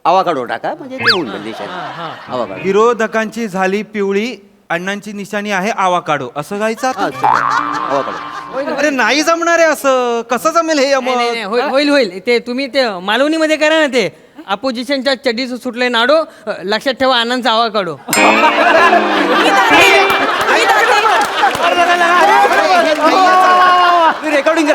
Avocado टाका म्हणजे ते होऊन जाईल निशाणी. आवाकाडो. विरोधकांची झाली पिवळी, अण्णांची निशाणी आहे आवाकाडो, असं गायचं आता? आवाकाडो. अरे नाही जमणार आहे असं, कसं जमेल हे नाही, नाही, नाही, होईल होईल. ते तुम्ही ते मालवणीमध्ये करा ना, ते अपोजिशनच्या चड्डीचं सुटले नाडो, लक्षात ठेवा आनंदचा आवा काढो. रेकॉर्डिंग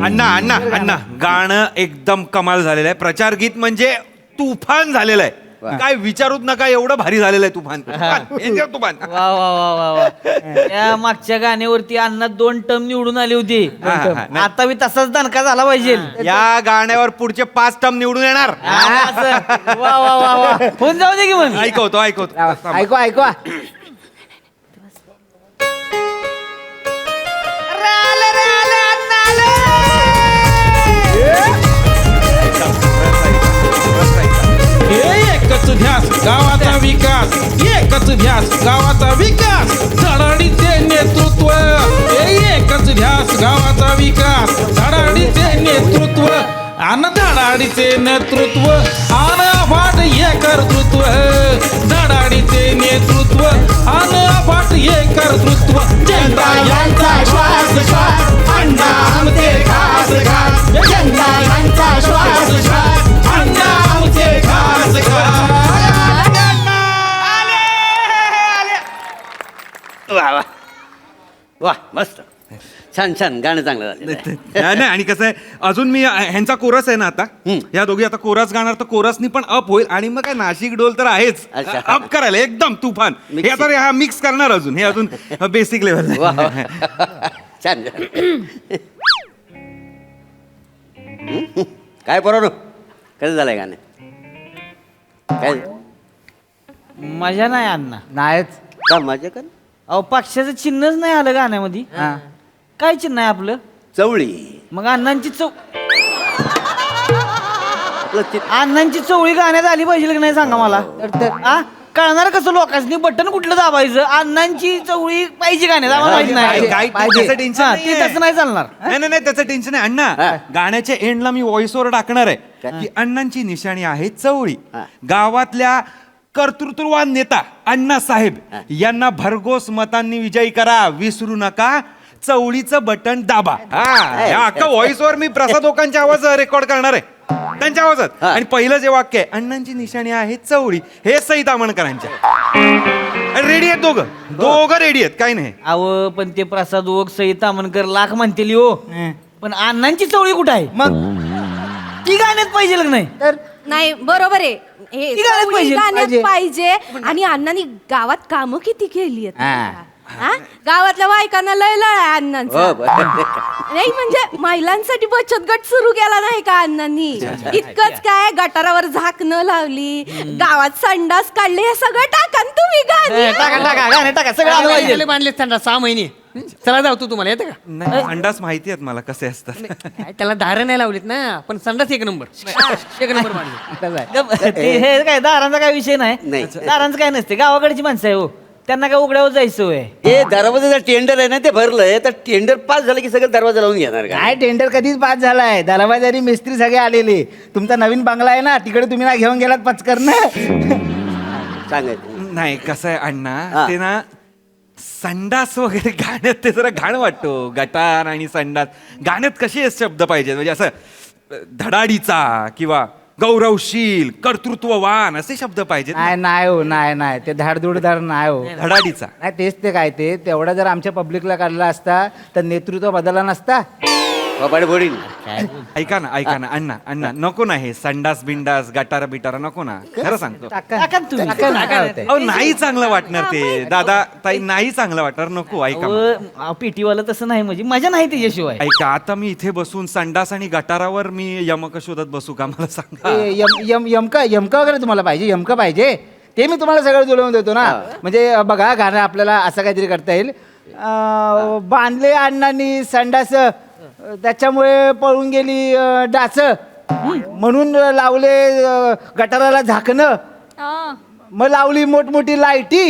अण्णा अण्णा अण्णा गाणं एकदम कमाल झालेलं आहे. प्रचार गीत म्हणजे तुफान झालेलं आहे. काय विचारूच नका, एवढं भारी झालेलं आहे तुफान. तुफान. वा वा वा वा वा. त्या मागच्या गाण्यावरती अण्णा 2 टर्म निवडून आले होते. आता मी तसाच दणका झाला पाहिजे. या गाण्यावर पुढचे 5 टर्म निवडून येणार. वा वा वा वा. होऊन जाऊ दे की मग. ऐकवतो ऐकवा ऐकवा. एकच ध्यास गावाचा विकास, एकच ध्यास गावाचा विकास, धडाडीचे नेतृत्व. एकच ध्यास गावाचा विकास, धडाडीचे नेतृत्व, आन धडाडीचे नेतृत्व, आन अफाट एक कर्तृत्व. धडाडीचे नेतृत्व, आन अफाट एक कर्तृत्व. जनता यांचा श्वास श्वास, अण्णा आमचे खास खास. जनता यांचा श्वास श्वास, अण्णा आमचे खास खास. वा वा वा, मस्त, छान छान गाणं चांगलं झालं. नाही आणि कसं आहे, अजून मी ह्यांचा कोरस आहे ना आता, या दोघी आता कोरस गाणार, तर कोरसनी पण अप होईल आणि मग काय नाशिक डोल तर आहेच, अच्छा. अप करायला एकदम तुफान. हे आता हा मिक्स करणार अजून, हे अजून बेसिक लेवल. छान. काय बरोबर कसं झालंय गाणं? काय मजा नाही अण्णा. नाहीच. का माझ्या का अहो पक्षाचं चिन्हच नाही आलं गाण्यामध्ये. काय चिन्ह आहे आपलं? चवळी. मग अण्णांची आपलं अण्णांची चवळी गाण्यात आली पाहिजे की नाही सांगा मला. आ कळणार कसं लोकांनी? बटन कुठलं दाबायचं? अण्णांची चवळी पाहिजे गाण्यात, आम्हाला माहिती नाही. त्याचं टेन्शन हा, ते तसं नाही चालणार. नाही नाही त्याचं टेन्शन आहे अण्णा. गाण्याच्या एंडला मी व्हॉइस ओव्हर टाकणार आहे की अण्णांची निशाणी आहे चवळी. गावातल्या कर्तृत्ववान नेता अण्णा साहेब यांना भरघोस मतांनी विजयी करा, विसरू नका चवळीचं बटन दाबा. अख्खा व्हॉइस ओव्हर मी प्रसाद लोकांच्या आवाज रेकॉर्ड करणार आहे, त्यांच्या आवाजात. आणि पहिलं जे वाक्य आहे, अण्णांची निशाणी आहे चवळी, हे सईद आमणकरांच्या. रेडी आहेत दोघं रेडी आहेत, काही नाही. अहो पण ते प्रसाद ओक सहित तामणकर लाख म्हणतील हो, पण अण्णांची चवळी कुठं आहे? मग ती गाण्यात पाहिजे की नाही? तर नाही बरोबर आहे, हे ती गाण्यात चवळी पाहिजे. गाण्यात पाहिजे. आणि अण्णांनी गावात कामं किती केली आहेत. गावातल्या बायकांना लय लळ आहे अण्णांचा. नाही म्हणजे महिलांसाठी बचत गट सुरू केला नाही का अण्णांनी? इतकंच काय, गटारावर झाकणं लावली, गावात संडास काढले, हे सगळं टाका न तुम्ही गाणी. टाका टाका गाणे टाका, सगळं आलं पाहिजे. बांधले थंडा 6 महिने. चला जाऊ, तू तुम्हाला येतं का? नाही, अंडास माहिती आहेत मला कसे असतात. काय त्याला दारं नाही लावलीत ना, पण संडास 1 नंबर. 1 नंबर मांडले. ते हे काय दारांचा काय विषय नाही. नाही. दारांचं काय नसते, गावाकडची माणसं आहे हो, त्यांना काय उघड्यावर जायचं आहे. हे दरवाजाचं टेंडर आहे ना, ते भरलंय, तर टेंडर पास झालं की सगळं दरवाजा लावून घेणार का? काय टेंडर कधीच पास झालाय. दरवाजारी मिस्त्री सगळे आलेले. तुमचा नवीन बंगला आहे ना, तिकडे तुम्ही ना घेऊन गेलात पचकर ना. सांगायचं नाही कसं आहे अण्णा, ते ना संडास वगैरे गाण्यात ते जरा घाण वाटतो. गटार आणि संडास गाण्यात कसे शब्द पाहिजेत, म्हणजे असं धडाडीचा किंवा गौरवशील, कर्तृत्ववान असे शब्द पाहिजेत. नाही नाही हो, नाही ते धाडधूडदार नाही हो. धडाडीचा नाही तेच ते काय, ते तेवढा जर आमच्या पब्लिकला काढला असता तर नेतृत्व बदलला नसता. फोडीन. ऐका ना अण्णा नको ना हे संडास बिंडास गटारा बिटारा नको ना, खरं सांगतो. टाका ना तुम्ही. अहो नाही चांगलं वाटणार ते दादा ताई, नाही चांगलं वाटणार, नको. ऐका पेटीवाला तसं नाही, म्हणजे मजा नाही त्याच्याशिवाय. ऐका, आता मी इथे बसून संडास आणि गटारावर मी यमक शोधत बसू का? मला सांगा. यमकं वगैरे तुम्हाला पाहिजे? यमकं पाहिजे ते मी तुम्हाला सगळं जुळवून देतो ना. म्हणजे बघा, गाणं आपल्याला असं काहीतरी करता येईल. बांधले अण्णांनी संडास, त्याच्यामुळे पळून गेली डास, म्हणून लावले गटाराला झाकणं, मग लावली मोठमोठी लाईटी,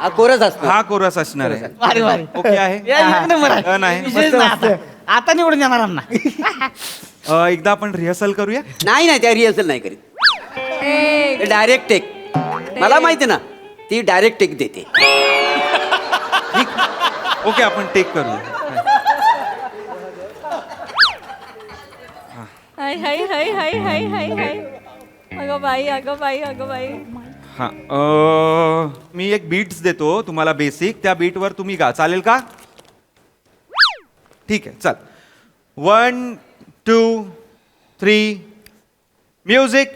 हा कोरस असतो. हा कोरस असणार आहे. भारी भारी ओके आहे. या, एक नंबर आहे. नाही. विशेष नाही आता. आता निवडून येणार अण्णा. एकदा आपण रिहर्सल करूया. नाही नाही त्या रिहर्सल नाही करीत, डायरेक्ट टेक. मला माहिती ना, ती डायरेक्ट टेक देते. ओके आपण टेक करूया. हाय हाय हाय हाय हाय हाय हाय. अगं बाई अगं बाई अगं बाई. हा मी एक बीट्स देतो तुम्हाला बेसिक, त्या बीटवर तुम्ही गा, चालेल का? ठीक आहे, चल. 1 2 3 म्युझिक.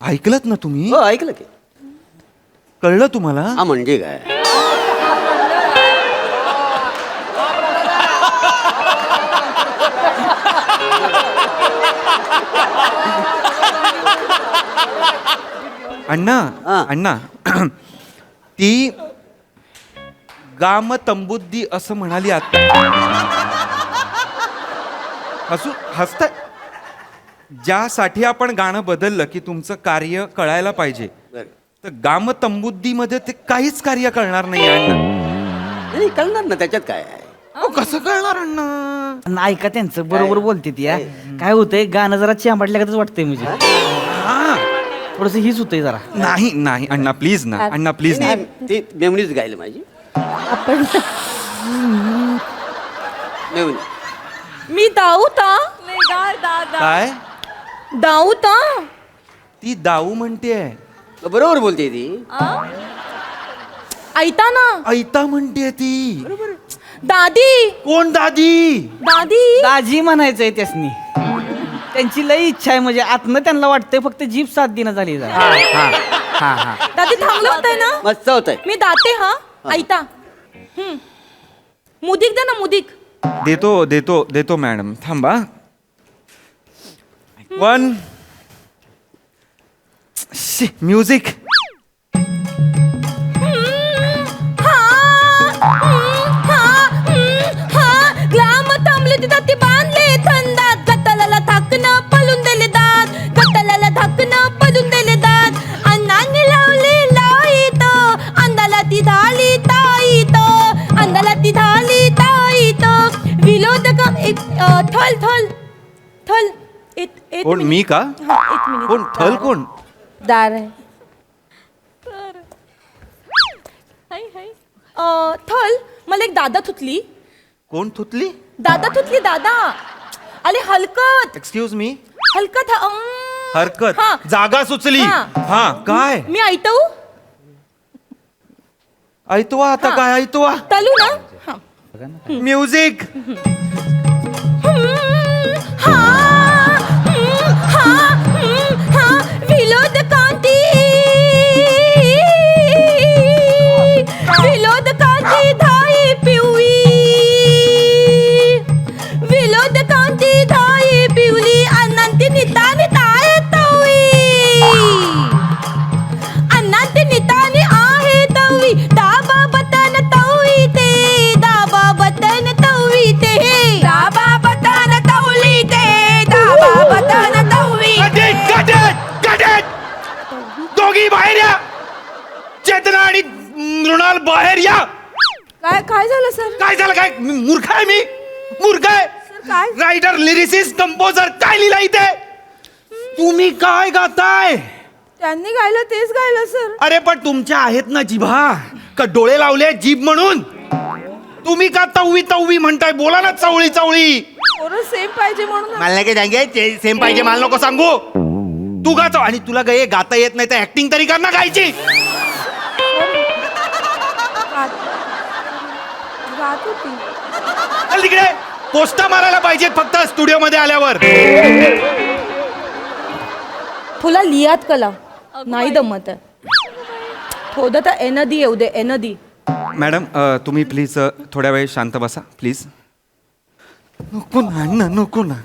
ऐकलत ना तुम्ही? हो ऐकलं की. कळलं तुम्हाला? हा म्हणजे काय? अण्णा हा. अण्णा ती गाम तंबुद्दी असं म्हणाली आता. हसताय. ज्यासाठी आपण गाणं बदललं की तुमचं कार्य कळायला पाहिजे, बरं. तर गाम तंबुद्दी मध्ये ते काहीच कार्य कळणार नाही अण्णा. नाही कळणार ना, त्याच्यात काय आहे. अहो, कसं कळणार अण्णा? अण्णा ऐका त्यांचं, बरोबर बोलते ती. या काय होतंय, गाणं जरा चिंबाटल्यागतच वाटतंय म्हणजे. हा. थोडस हीच होतंय जरा. नाही नाही अण्णा प्लीज ना, अण्णा प्लीज ना. नाही, ती मेमरीच गायली माझी. आपण मेमरी. मी दाऊता काय? दाऊता ती दाऊ म्हणते, बरोबर बोलते ती. ऐता ना ऐता म्हणते ती. दादी कोण दादी? दादी दाजी म्हणायचंय त्यासनी. त्यांची लई इच्छा आहे, म्हणजे आतनं त्यांना वाटतंय फक्त जीभ साथ देणं झाली जरा. दादी थांबलं होतंय ना. मस्त होत आहे. मी दाते हा ऐता. मुदिक दे ना मुदिक. देतो देतो देतो मॅडम, थांबा. 1 म्युझिक. ग्लाम थांबले तिथं ती बांधले थंडात. गटलाला धाकणं पळून दिले दात. गटलाला धाकणं पळून दिले दात. अण्णांनी लावले लाईत. अंदाला ती झाली ताईत. अंदाला ती झाली ताईत. विनोद का थल थल थल. एक कोण? मी का? एक मिनिट. कोण? थल कोण? दार आहे. थल मला एक दादा थुतली. कोण थुतली? दादा थुतली दादा. अरे हलकत एक्सक्यूज मी. हलकत. हरकत. हा. जागा सुचली. हा. हा काय? मी ऐतऊ ऐतवा आता हा. काय ऐतवा? तलू ना. हा. म्युझिक. हा. हा. हा. विनोद कांती. विनोद कांती धाई पिवळी. विनोद कांती धाई पिवली. अनंती नितानी ताय तवळी. अनंती नितानी आहे तवळी. दाबा बटन तवळी ते. दाबा बटन तवळी ते. दाबा बटन तवळी ते. दाबा बटन तवळी. दोघी बाहेर या. चेतना आणि मृणाल बाहेर या. काय काय झालं सर? काय झालं? काय मूर्ख आहे मी? मूर्ख आहे. काय? रायटर, लिरिसिस्ट, कंपोजर काय लिहिला इथे? तुम्ही काय गाताय? त्यांनी गायलं तेच गायलं सर. अरे पण तुमच्या आहेत ना जिभा, का डोळे लावले जीभ म्हणून? तुम्ही का तववी तववी म्हणताय? बोला ना चवळी चवळी. सेम पाहिजे म्हणून. मला नाही सांगे सेम पाहिजे, मला नको सांगू. तू गातो आणि तुला गे गाता येत नाही तर ऍक्टिंग तरी कर ना गायची. गात होती. चल तिकडे. पोस्टा मारायला पाहिजेत फक्त स्टुडिओ मध्ये आल्यावर. तुला लिहात कला नाही दमत आहे. थोडं तर एनदी येऊ दे एनदी. मॅडम तुम्ही प्लीज थोड्या वेळ शांत बसा प्लीज. नको ना अण्णा, नको ना,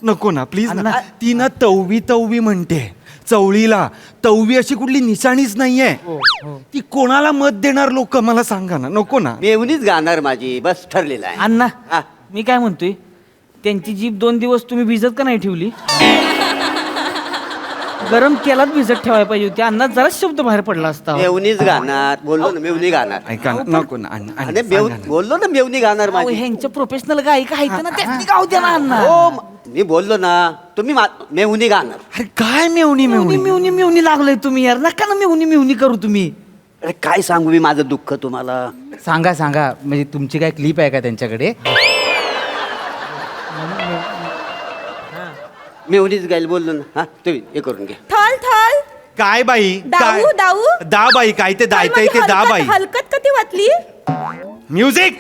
नको ना प्लीज ना. ती ना तववी म्हणते. चवळीला तववी अशी कुठली निशाणीच नाहीये. ती कोणाला मत देणार लोक मला सांगा ना. नको ना. मेवणीच गाणार माझी, बस ठरलेलं आहे. अण्णा हा. मी काय म्हणतोय, त्यांची जीभ 2 दिवस तुम्ही भिजत का नाही ठेवली? गरम तेलात भिजत ठेवायला पाहिजे होती. अण्णा जरा शब्द बाहेर पडला असता. मेवणीच गाणार, बोललो ना मेवणी गाणार. ऐका ना, नको ना अण्णा, आणि अण्णा, सांगा ना. बोललो ना मेवणी गाणार अहो, माझी. ह्यांच्या प्रोफेशनल गायिका आहेत ना, त्यांनी गाऊ द्या ना अण्णा. हो मी बोललो ना, तुम्ही मेवणी गाणार. अरे काय मेवणी मिवणी मेवणी मिवणी मिवणी लागलोय तुम्ही यार. नका ना मिवणी मिवणी करू तुम्ही. अरे काय सांगू मी माझं दुःख तुम्हाला. सांगा सांगा, म्हणजे तुमची काय क्लिप आहे का त्यांच्याकडे? मेवणीच गाईल बोललो ना. हा तुम्ही हे करून घ्या. थल थल काय बाई दाऊ दाऊ दा बाई काय ते दायतंय ते दा बाई. हलकत कधी वाटली? म्युझिक.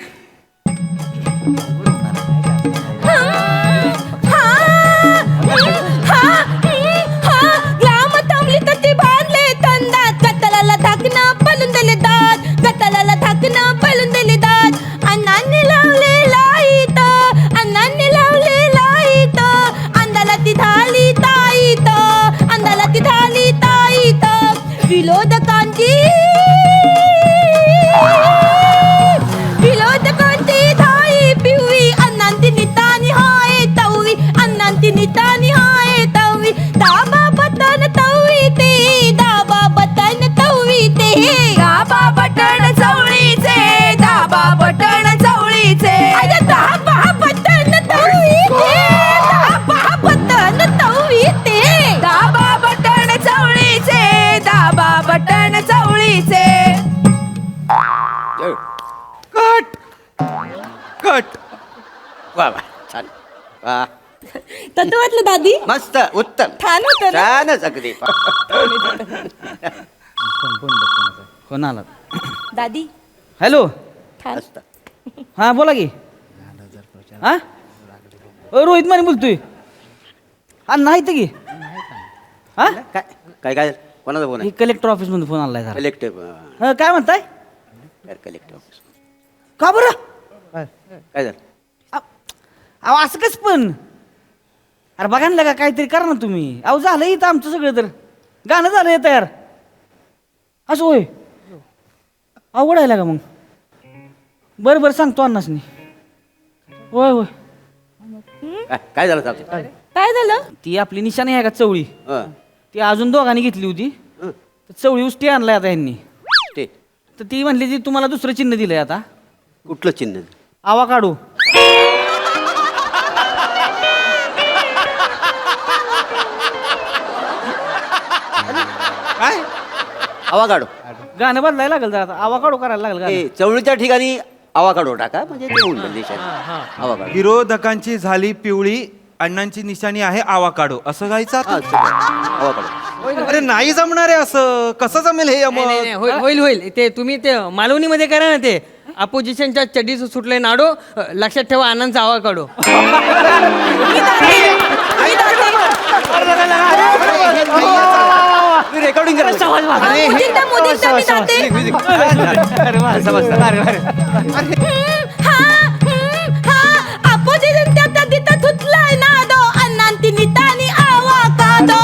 ग्लाम थांबली तर ती बांधले तंदात. गतलाला धाकणं पलून दिले दात. गतलाला धाकणं पलून दिले दात. अण्णांनी लावले लाईत. अण्णांनी लावले लाईत. अंदाला ती झाली ताईत. अंदाला ती झाली ताईत. विनोदकांची थाळी पिवळी. अण्णांची नितानी हाय तववी. अण्णांची नितानी हाय तववी. दाबा बटन तववी ते. दाबा बटन तववी ते. दाबा बटन चवळीचे. दाबा बटन चवळीचे. अरे दाबा बटन तववी ते. दाबा बटन तववी ते. दाबा बटन चवळीचे. दाबा बटन चवळीचे. Cut cut. वा वा छान. वा तसं वाटलं दादी? मस्त उत्तम छान होतं ना? छानच अगदी. कोण आला? दादी हॅलो. छान. मस्त. हा बोला की. हा रोहित माने बोलतोय. हा नाही तर की. हा काय काय काय कोणाचा फोन हे आहे? कलेक्टर ऑफिस मध्ये फोन आलाय जरा. कलेक्टिव्ह हा, काय म्हणताय? Collective office. का बरं? काय झालं? अहो असं कस पण? अरे बघा ना का काहीतरी करा ना तुम्ही. अहो झालं इथं आमचं सगळं तर. गाणं झालंय तयार. असं होय. अवघड आहे का मग? बरं बरं सांगतो अण्णासनी. होय होय. काय झालं साहेब? काय झालं? ती आपली निशाणी आहे का चवळी? हं. ती अजून दोघांनी घेतली होती. हं. तर चवळी उष्टी आणलाय आता यांनी. ते तर ती म्हणली ती तुम्हाला दुसरं चिन्ह दिलंय आता. कुठलं चिन्ह? आवा काढू. काय आवाकाडो. गाणं बदलायला लागेल जरा आता. आवा काढू करायला लागेल गाणं. ते चवळीच्या ठिकाणी आवाकाडो टाका म्हणजे ते होऊन जाईल निशाणी. आवाकाडो. विरोधकांची झाली पिवळी. अण्णांची निशाणी आहे आवाकाडो असं गायचं हा, आता? सगळं. आवाकाडो. अरे नाही जमणार आहे असं. कसं जमेल हे नाही, नाही, नाही, यमक? होईल होईल ते तुम्ही ते मालवणीमध्ये करा ना ते. अपोजिशनच्या चड्डीचं सुटलंय नाडो. लक्षात ठेवा आनंदचा आवा काढो. रेकॉर्डिंग करा. मोदींदा मोदींदा मी जाते. अपोजिशनच्या चड्डीचा धुतलाय नादो. अण्णांची नितानी आवा काढो.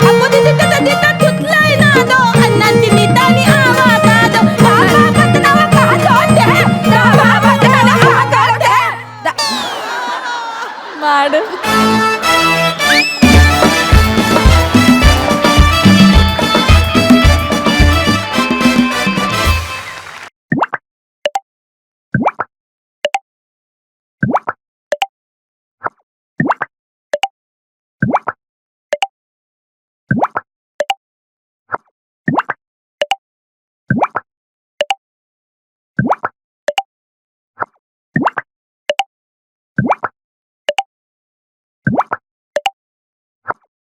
अपोजिशनच्या चड्डीचा धुतलाय नादो. अण्णांची नितानी आवा काढो. दाबा बटनावर काढो ते. दाबा बटनावर काढो ते. माड